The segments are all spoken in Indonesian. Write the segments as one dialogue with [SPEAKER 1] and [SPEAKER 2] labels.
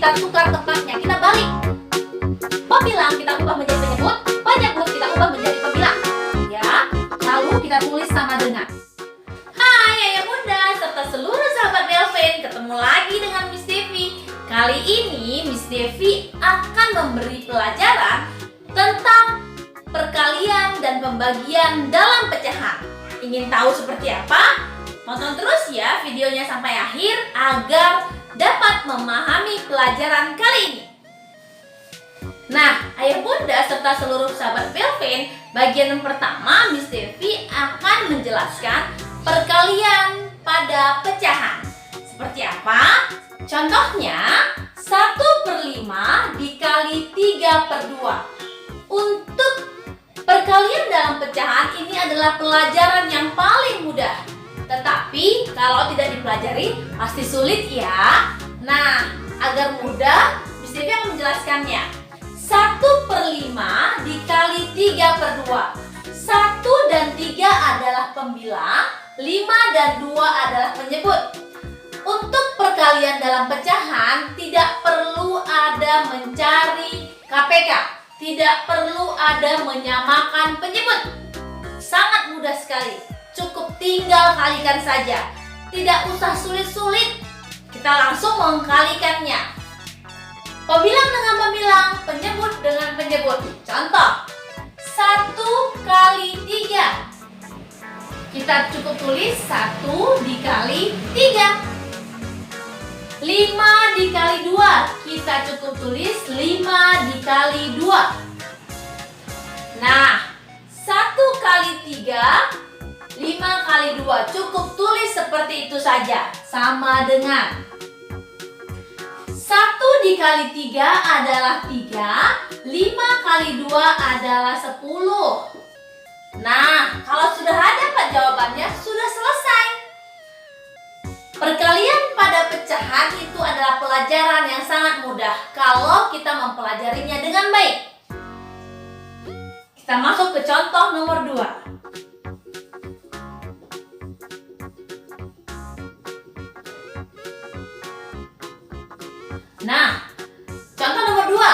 [SPEAKER 1] kita tukar tempatnya, kita balik. Pembilang kita ubah menjadi penyebut, penyebut kita ubah menjadi pembilang. Ya, lalu kita tulis sama dengan. Hai ayah bunda serta seluruh sahabat Belvin, ketemu lagi dengan Miss Devi. Kali ini Miss Devi akan memberi pelajaran tentang perkalian dan pembagian dalam pecahan. Ingin tahu seperti apa? Tonton terus ya videonya sampai akhir agar dapat memahami pelajaran kali ini. Nah, ayah bunda serta seluruh sahabat Belvin, bagian yang pertama Miss Devi akan menjelaskan perkalian pada pecahan. Seperti apa? Contohnya 1/5 dikali 3/2. Untuk perkalian dalam pecahan ini adalah pelajaran yang paling mudah. Tetapi kalau tidak dipelajari pasti sulit ya. Nah, agar mudah Miss Devi akan menjelaskannya. 1/5 dikali 3/2. 1 dan 3 adalah pembilang, 5 dan 2 adalah penyebut. Untuk perkalian dalam pecahan tidak perlu ada mencari KPK, tidak perlu ada menyamakan penyebut. Sangat mudah sekali, cukup tinggal kalikan saja. Tidak usah sulit-sulit, kita langsung mengkalikannya. Pembilang dengan pembilang, penyebut dengan penyebut. Contoh, 1 kali 3. Kita cukup tulis 1 dikali 3. 5 dikali 2. Kita cukup tulis 5 dikali 2. Nah, 1 kali 3, 5 kali 2. Cukup tulis seperti itu saja. Sama dengan 1 dikali 3 adalah 3, 5 kali 2 adalah 10. Nah, kalau sudah ada Pak jawabannya, sudah selesai. Perkalian pada pecahan itu adalah pelajaran yang sangat mudah kalau kita mempelajarinya dengan baik. Kita masuk ke contoh nomor 2. Nah, contoh nomor 2.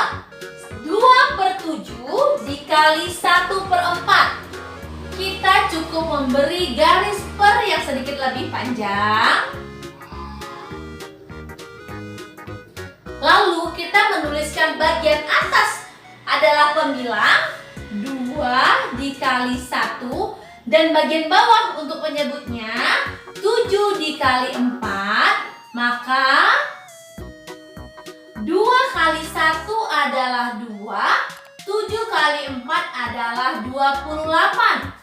[SPEAKER 1] 2/7 dikali 1/4. Kita cukup memberi garis per yang sedikit lebih panjang. Lalu kita menuliskan bagian atas adalah pembilang 2 dikali 1 dan bagian bawah untuk penyebutnya 7 dikali 4, maka 2 kali 1 adalah 2, 7 kali 4 adalah 28.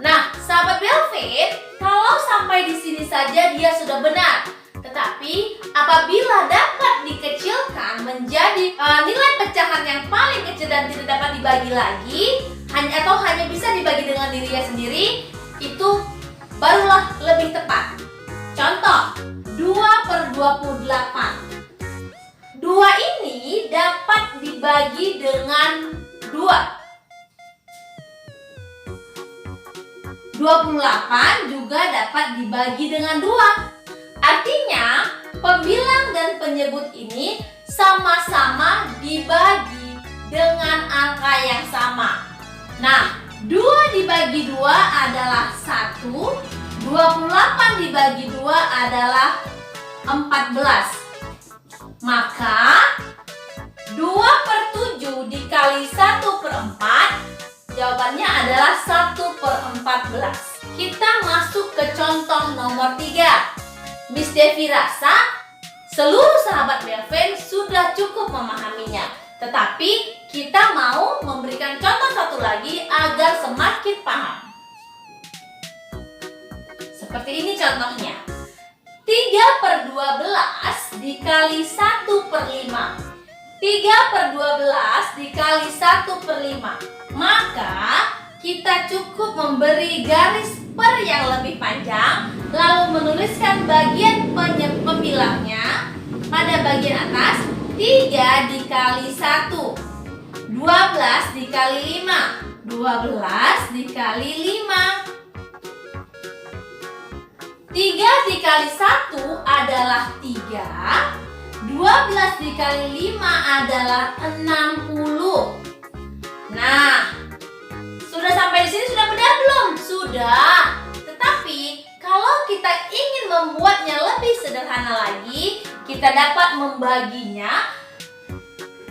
[SPEAKER 1] Nah, sahabat Belvin, kalau sampai di sini saja dia sudah benar. Tetapi apabila dapat dikecilkan menjadi nilai pecahan yang paling kecil dan tidak dapat dibagi lagi, atau hanya bisa dibagi dengan dirinya sendiri, itu barulah lebih tepat. Contoh, 2/28. 2 ini dapat dibagi dengan 2. 28 juga dapat dibagi dengan 2. Artinya, pembilang dan penyebut ini sama-sama dibagi dengan angka yang sama. Nah, 2 dibagi 2 adalah 1, 28 dibagi 2 adalah 14. Maka 2/7 dikali 1/4, jawabannya adalah 1/14. Kita masuk ke contoh nomor 3. Miss Devi rasa seluruh sahabat Belvin sudah cukup memahaminya. Tetapi kita mau memberikan contoh satu lagi agar semakin paham. Seperti ini contohnya. 3/12 dikali 1/5. 3/12 dikali 1/5. Maka kita cukup memberi garis per yang lebih panjang, lalu menuliskan bagian pembilangnya pada bagian atas 3 dikali 1, 12 dikali 5, 12 dikali 5. 3 dikali 1 adalah 3, 12 dikali 5 adalah 60. Nah, sudah sampai di sini sudah benar belum? Sudah. Tetapi kalau kita ingin membuatnya lebih sederhana lagi, kita dapat membaginya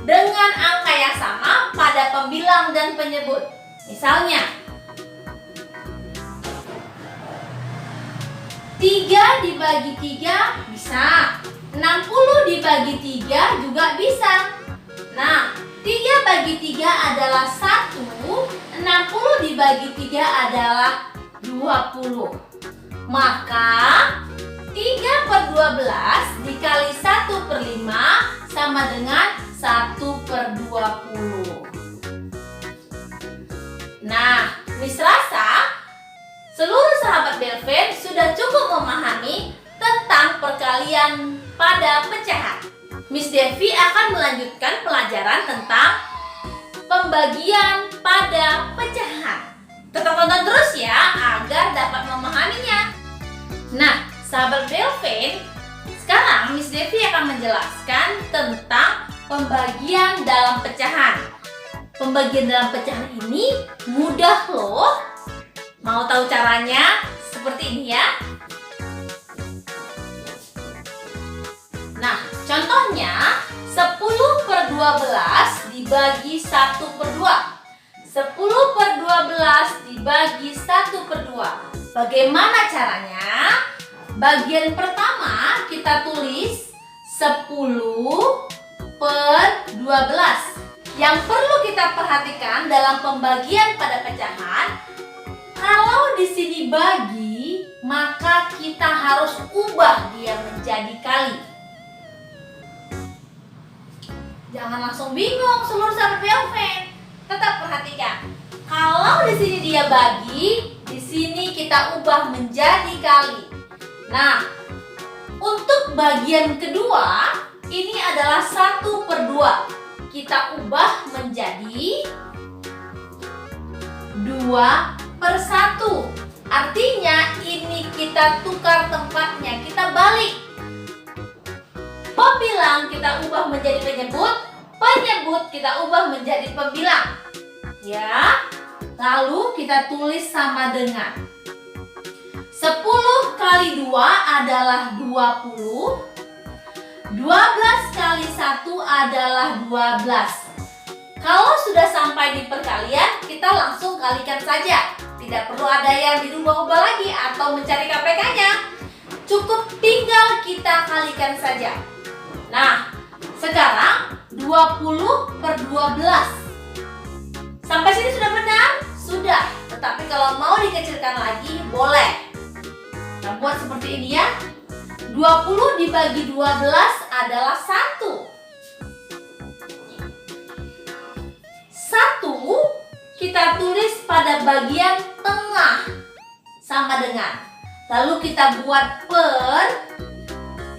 [SPEAKER 1] dengan angka yang sama pada pembilang dan penyebut. Misalnya 3 dibagi 3 bisa, 60 dibagi 3 juga bisa. Nah, 3 bagi 3 adalah 1, 60 dibagi 3 adalah 20. Maka 3/12 dikali 1/5 sama dengan 1/20. Nah, Miss rasa seluruh sahabat Belven sudah cukup memahami tentang perkalian pada pecahan. Miss Devi akan melanjutkan pelajaran tentang pembagian pada pecahan. Tetap tonton terus ya agar dapat memahaminya. Nah, sahabat Belven, sekarang Miss Devi akan menjelaskan tentang pembagian dalam pecahan. Pembagian dalam pecahan ini mudah loh. Mau tahu caranya? Seperti ini ya. Nah, contohnya 10/12 dibagi 1/2. 10/12 dibagi 1/2. Bagaimana caranya? Bagian pertama kita tulis 10/12. Yang perlu kita perhatikan dalam pembagian pada pecahan, kalau di sini bagi, maka kita harus ubah dia menjadi kali. Jangan langsung bingung seluruh sahabat Belven. Tetap perhatikan. Kalau di sini dia bagi, di sini kita ubah menjadi kali. Nah, untuk bagian kedua, ini adalah 1/2. Kita ubah menjadi 2/1. Artinya ini kita tukar tempatnya, kita balik. Pembilang kita ubah menjadi penyebut, penyebut kita ubah menjadi pembilang. Ya, lalu kita tulis sama dengan 10 kali 2 adalah 20. 12 kali 1 adalah 12. Kalau sudah sampai di perkalian, kita langsung kalikan saja. Tidak perlu ada yang dirubah-ubah lagi atau mencari KPK-nya. Cukup tinggal kita kalikan saja. Nah, sekarang 20/12. Sampai sini sudah benar? Sudah. Tetapi kalau mau dikecilkan lagi, boleh. Kita buat seperti ini ya. 20 dibagi 12 adalah 1. 1 kita tulis pada bagian tengah sama dengan. Lalu kita buat per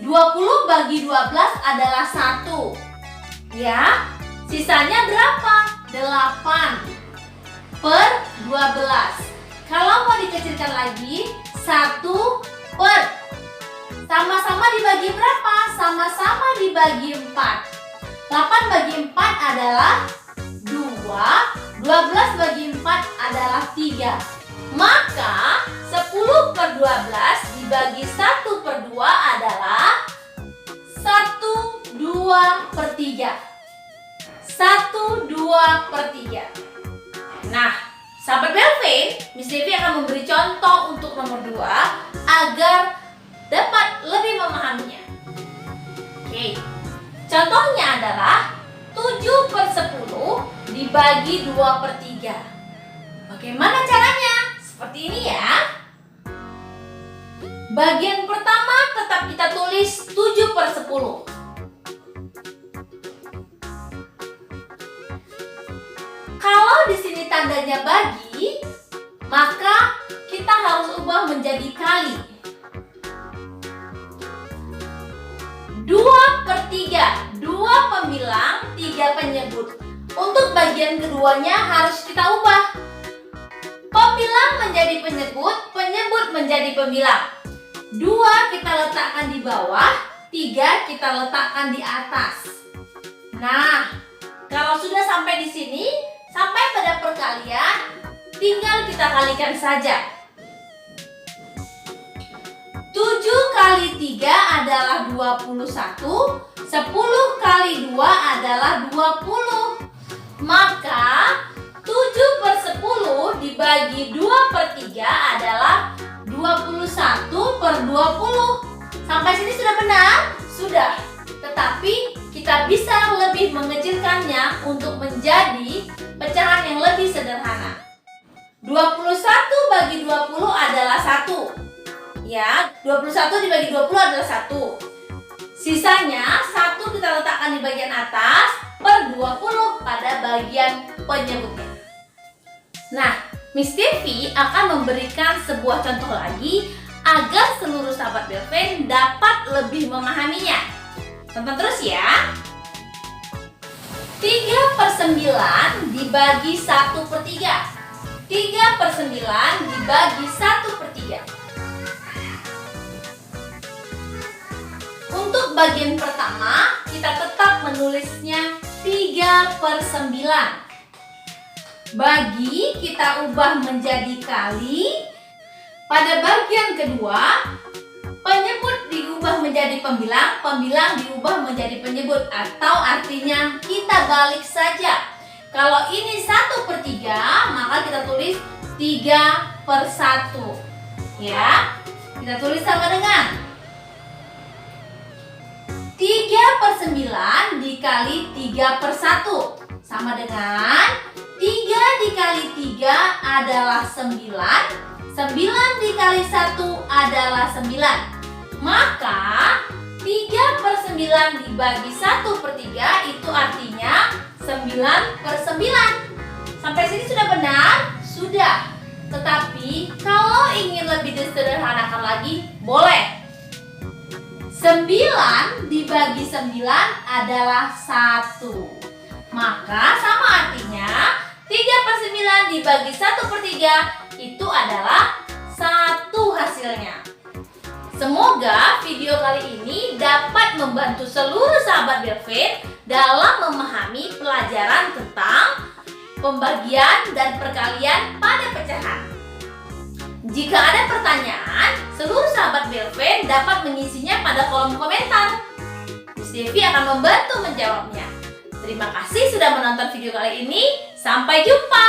[SPEAKER 1] 20 bagi 12 adalah 1. Ya, sisanya berapa? 8 per 12. Kalau mau dikecilkan lagi, 1 per sama-sama dibagi berapa? Sama-sama dibagi 4. 8 bagi 4 adalah 2. 12 bagi 4 adalah 3. Maka 10/12 dibagi 1/2 adalah 1/2/3. 1/2/3. Nah, sahabat Belven, Miss Devi akan memberi contoh untuk nomor 2 agar dapat lebih memahaminya. Oke, contohnya adalah 7/10 dibagi 2/3. Bagaimana caranya? Seperti ini ya. Bagian pertama tetap kita tulis 7/10. Kalau di sini tandanya bagi, maka kita harus ubah menjadi kali. 2/3. 2 pembilang, 3 penyebut. Untuk bagian keduanya harus kita ubah. Pembilang menjadi penyebut, penyebut menjadi pembilang. 2 kita letakkan di bawah, 3 kita letakkan di atas. Nah, kalau sudah sampai di sini, sampai pada perkalian, tinggal kita kalikan saja. 7 kali 3 adalah 21, 10 kali 2 adalah 20. Maka 7/10 dibagi 2/3 adalah 21/20. Sampai sini sudah benar? Sudah. Tetapi kita bisa lebih mengecilkannya untuk menjadi pecahan yang lebih sederhana. 21 bagi 20 adalah 1. Ya, 21 dibagi 20 adalah 1. Sisanya 1 kita letakkan di bagian atas per 20 pada bagian penyebutnya. Nah, Miss Devi akan memberikan sebuah contoh lagi agar seluruh sahabat Belven dapat lebih memahaminya. Tonton terus ya. 3/9 dibagi 1/3. 3/9 dibagi 1/3. Untuk bagian pertama, kita tetap menulisnya 3/9. Bagi kita ubah menjadi kali. Pada bagian kedua, penyebut diubah menjadi pembilang, pembilang diubah menjadi penyebut, atau artinya kita balik saja. Kalau ini 1/3, maka kita tulis 3/1. Ya, kita tulis sama dengan 3/9 dikali 3/1 sama dengan 3 dikali 3 adalah 9, 9 dikali 1 adalah 9. Maka 3/9 dibagi 1/3 itu artinya 9/9. Sampai sini sudah benar? Sudah. Tetapi kalau ingin lebih disederhanakan lagi, boleh. 9 dibagi 9 adalah 1. Maka sama artinya 3/9 dibagi 1/3 itu adalah 1 hasilnya. Semoga video kali ini dapat membantu seluruh sahabat Belven dalam memahami pelajaran tentang pembagian dan perkalian pada pecahan. Jika ada pertanyaan, seluruh sahabat Belven dapat mengisinya pada kolom komentar. Miss Devi akan membantu menjawabnya. Terima kasih sudah menonton video kali ini. Sampai jumpa!